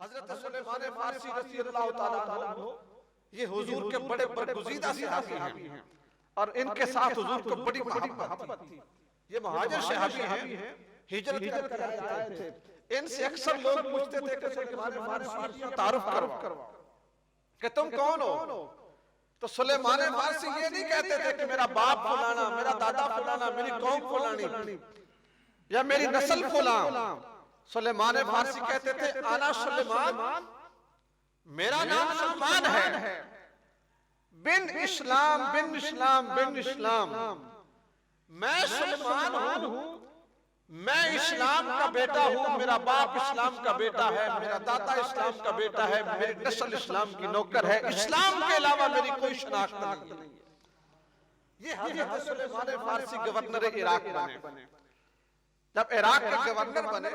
हज़रत सुलेमान फारसी रज़ियल्लाहु ताला अन्हु ये हुजूर के बड़े बरगुज़ीदा सहाबी हैं और इनके साथ हुजूर को बड़ी मोहब्बत थी। ये मुहाजिर सहाबी हैं, हिजरत करके आए थे। इनसे अक्सर लोग पूछते थे कि सुलेमान फारसी का तारुफ करवाओ कि तुम कौन हो। तो सुलेमान फारसी ये नहीं कहते थे कि मेरा बाप फलाना, मेरा दादा फलाना, मेरी कौम फलानी या मेरी नस्ल फलाना। सुलेमान फारसी कहते थे आना सुलेमान, मेरा नाम सुलेमान है, बिन इस्लाम बिन इस्लाम बिन इस्लाम। मैं सुलेमान हूँ, मैं इस्लाम का बेटा हूँ, मेरा बाप इस्लाम का बेटा है, मेरा दादा इस्लाम का बेटा है, मेरी नस्ल इस्लाम की नौकर है, इस्लाम के अलावा मेरी कोई शनाख्त नहीं है। ये हज़रत सुलेमान फारसी गवर्नर इराक बने। जब इराक के गवर्नर बने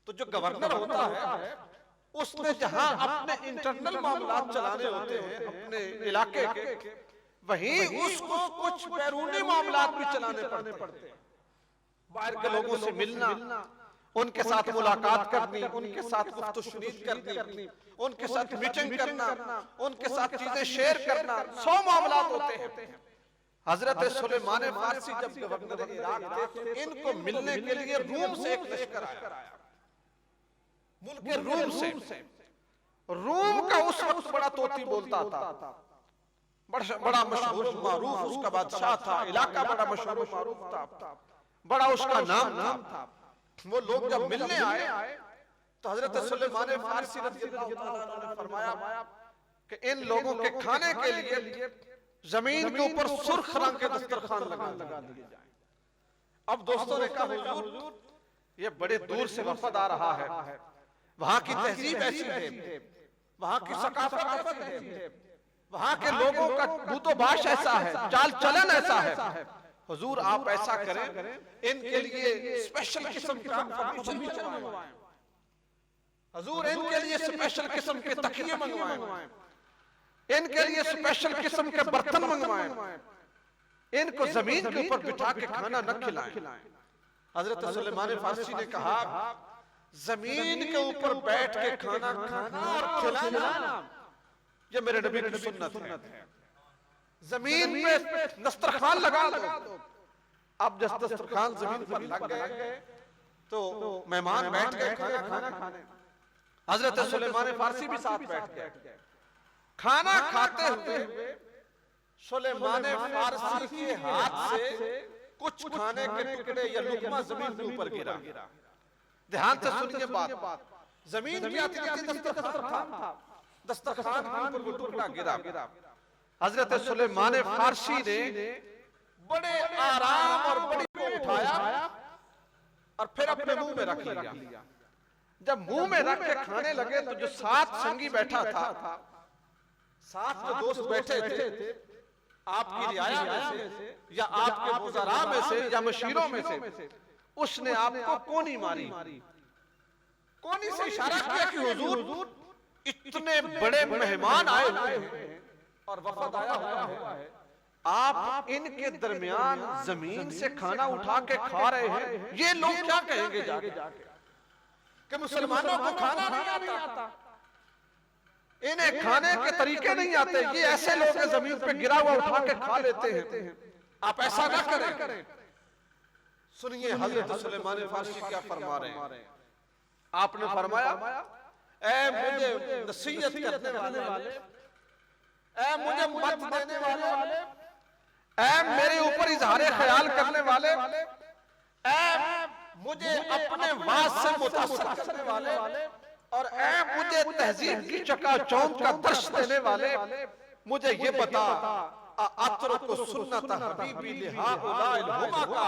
तो जो गवर्नर होता है उसने जहां अपने इंटरनल मामलात चलाने होते हैं अपने इलाके के, वहीं उसको कुछ बैरूनी मामलात भी चलाने पड़ते हैं। बाहर के लोगों से मिलना, उनके साथ मुलाकात करनी, उनके साथ गुफ्तगू करनी, उनके साथ मीटिंग करना, उनके साथ चीजें शेयर करना, 100 मामलात होते हैं। हजरत सुलेमान फारसी जब गवर्नर इराक थे तो इनको मिलने के लिए रूम से एक लश्कर आया, मुल्क रूम से। रूम का उस वक्त बड़ा तोती बोलता था, बड़ा मशहूर मारूफ उसका बादशाह था, इलाका बड़ा मशहूर मारूफ था, बड़ा उसका नाम था। वो लोग जब मिलने आए तो हजरत सुलेमान फारसी रज़ियल्लाहु ताला अन्हु ने फरमाया कि इन लोगों के खाने के लिए जमीन के ऊपर सुर्ख रंग के दस्तरखान लगा दिए जाए। अब दोस्तों ने कहा हुजूर ये बड़े दूर से वफद आ रहा है, वहां की तहजीब ऐसी है, वहां की सकाफत ऐसी है, वहां के लोगों का बूतोबाश ऐसा है, चाल चलन ऐसा है। हुजूर आप ऐसा करें, इनके लिए स्पेशल किस्म का फर्नीचर मंगवाएं, हुजूर इनके लिए स्पेशल किस्म के तकिए मंगवाएं, इनके लिए स्पेशल किस्म के बर्तन मंगवाएं, इनको जमीन के ऊपर बिठा के खाना न खिलाएं। हजरत सुलेमान फारसी ने कहा जमीन के ऊपर बैठ के खाना खाना और खिलाना ये मेरे नबी की सुन्नत है। जमीन पे दस्तरखान लगा दो। अब जब दस्तरखान जमीन पर लग गए तो मेहमान बैठ गए खाना खाने। हजरत सुलेमान फारसी भी साथ बैठ गए। खाना खाते हुए सुलेमान फारसी के हाथ से कुछ खाने के टुकड़े या लुकमा जमीन के ऊपर गिरा। ध्यान से सुनिए बात, जमीन क्या थी? दस्तरखान था, दस्तरखान के ऊपर वो टुकड़ा गिरा। हजरत सुलेमान फारसी ने बड़े आराम और बड़ी को उठाया और फिर अपने मुंह में रख लिया। जब मुंह में रख के खाने लगे तो जो साथ संगी बैठा था, साथ जो दोस्त बैठे थे, आपकी रियाया में से या आपके मुज़रा में से या मशीरों में से, उसने आपको कोनी मारी, कोनी से इशारा किया कि हुजूर इतने बड़े मेहमान आए हुए हैं और वफद आया हुआ है, आप इनके दरमियान जमीन से खाना उठा के खा रहे हैं, ये लोग क्या कहेंगे जाके कि मुसलमानों को खाना नहीं आता, इन्हें खाने के तरीके नहीं आते, ये ऐसे लोग हैं जमीन पे गिरा हुआ उठा के खा लेते हैं, आप ऐसा ना करें। सुनिए हजरत सुलेमान फारसी क्या फरमा रहे हैं। आपने फरमाया ऐ मुझे नसीहत करने वाले, ऐ मुझे मत देने वाले, ऐ मेरे ऊपर इजहारे ख्याल करने वाले, ऐ मुझे अपने वाज से मुतासर करने वाले, और ऐ मुझे तहजीब की चकाचौंध का दर्श देने वाले, मुझे ये बता अतरकु सुन्नत हबीबी लिहाउलाइल हुमा का,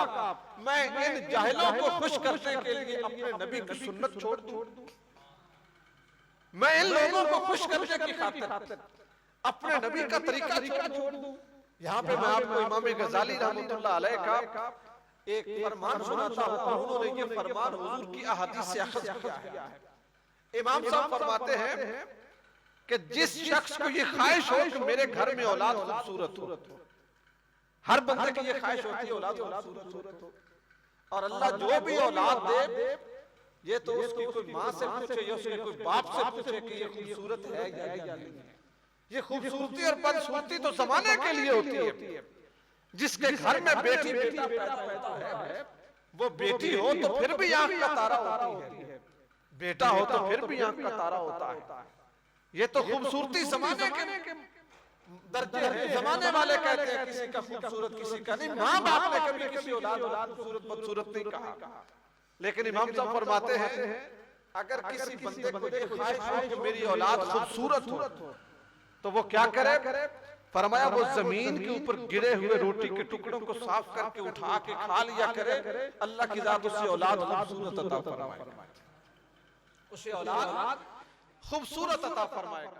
मैं इन जाहिलों को खुश करने के लिए अपने नबी की सुन्नत छोड़ दूं? मैं इन लोगों को खुश करने की खातिर अपने नबी का तरीका छोड़ दूं? यहाँ पे मैं आपको इमाम गजाली रहमतुल्लाह अलैह का एक फरमान सुनाता हूँ और उन्होंने ये फरमान हुजूर की अहादीस से अखज़ किया है। इमाम साहब फरमाते हैं कि जिस शख्स को ये ख्वाहिश हो कि मेरे घर में औलाद खूबसूरत हो, हर बंदे की ये ख्वाहिश होती है औलाद खूबसूरत हो, और अल्लाह जो भी औलाद दे ये तो उसकी कोई माँ से पूछे या उसके कोई बाप से पूछे कि ये खूबसूरत है या नहीं है। ये खूबसूरती और बदसूरती तो जमाने के लिए होती है। जिसके घर में बेटी बेटा पैदा है वो बेटी हो तो फिर भी आंख का तारा होती है, बेटा हो तो फिर भी आंख का तारा होता है। ये तो खूबसूरती जमाने के दर्जे है। जमाने वाले कहते हैं किसी का खूबसूरत किसी का नहीं। माँ बाप ने कभी किसी औलाद खूबसूरत बदसूरत नहीं कहा। लेकिन इमाम साहब फरमाते हैं अगर किसी बंदे को ये ख्वाहिश हो कि मेरी औलाद खूबसूरत हो तो वो क्या करे? फरमाया वो जमीन के ऊपर गिरे हुए रोटी के टुकड़ों को साफ करके उठा के खा लिया करे, अल्लाह की जात उसे औलाद खूबसूरत अता फरमाएगा, उसे औलाद खूबसूरत अता फरमाएगा।